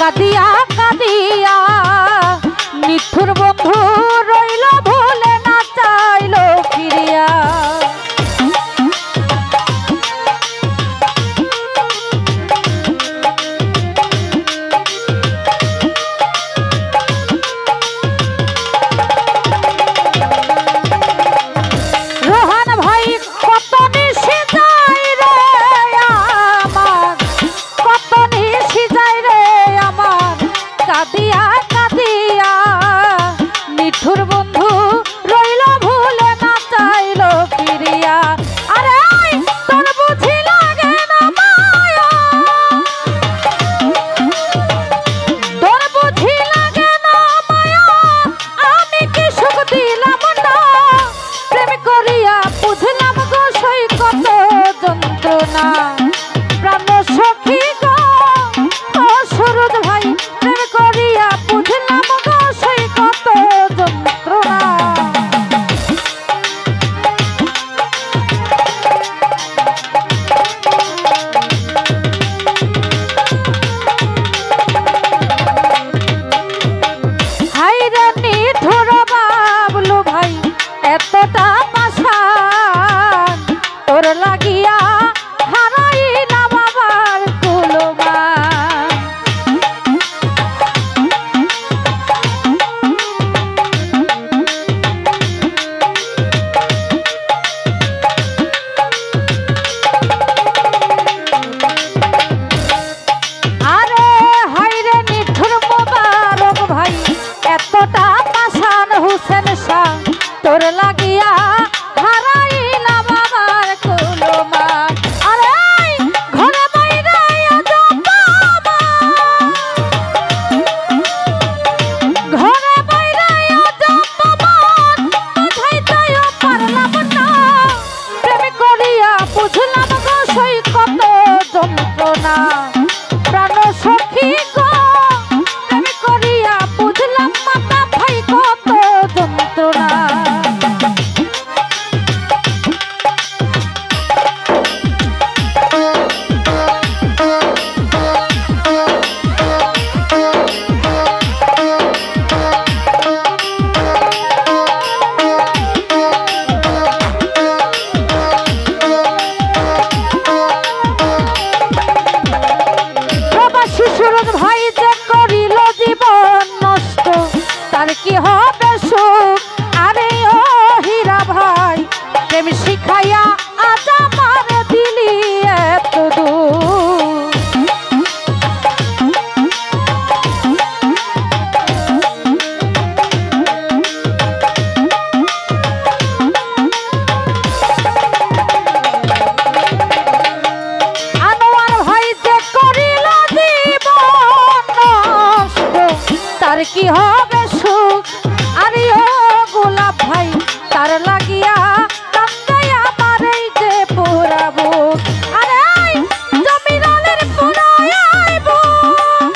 কাঁদিয়া কাঁদিয়া নিঠুর বন্ধু রইল ভুলে না চাইল ফিরিয়া। রোহান ভাই কত নিশি যায় রে আমার, কত নিশি যায় রে আমার, কাঁদিয়া না প্রাণ সখী গো প্রেম করিয়া বুঝলাম মাতা ভাই কত যন্ত্রণা। ভাই যে করিল জীবন নষ্ট তার কি হবে সুখ? আরে ও হীরা ভাই প্রেম শিখাইয়া আজ আমার দিলি এত দূর। আনোয়ার ভাই যে করিল তার কি হবে সুখ? আরে ও গোলাপ ভাই তার লাগিয়া কান্দে আমার এই যে পুরা বুক। আরে জমিদারের পুরাই বুক,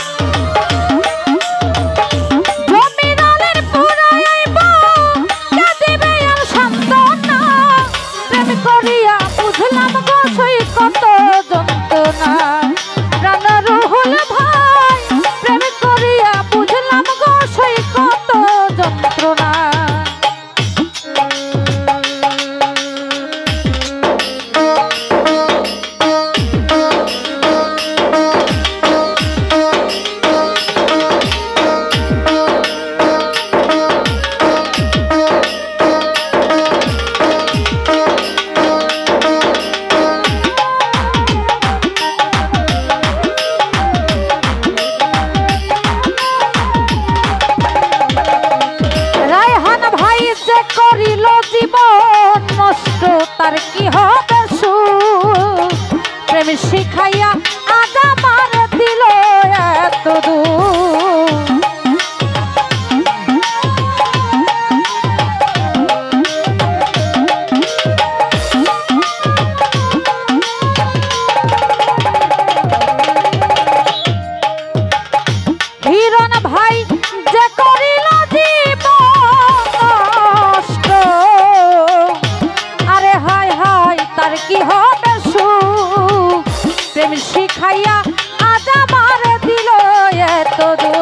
জমিদারের পুরাই বুক কে দিবে আর সান্ত্বনা? প্রেম করিয়া বুঝলাম গো সই কত যন্ত্রণা। প্রাণ রুহুল ভাই প্রেম করিয়া বুঝলাম গো সই কত যন্ত্রণা। করিল জীবন নষ্ট তার কি হবে সুখ? প্রেম শিখাইয়া আজ আমার দিল এত দূর। হিরণ ভাই যে করিল তার কি হবে সুখ? প্রেম শিখাইয়া আজ আমার দিল এত দূর।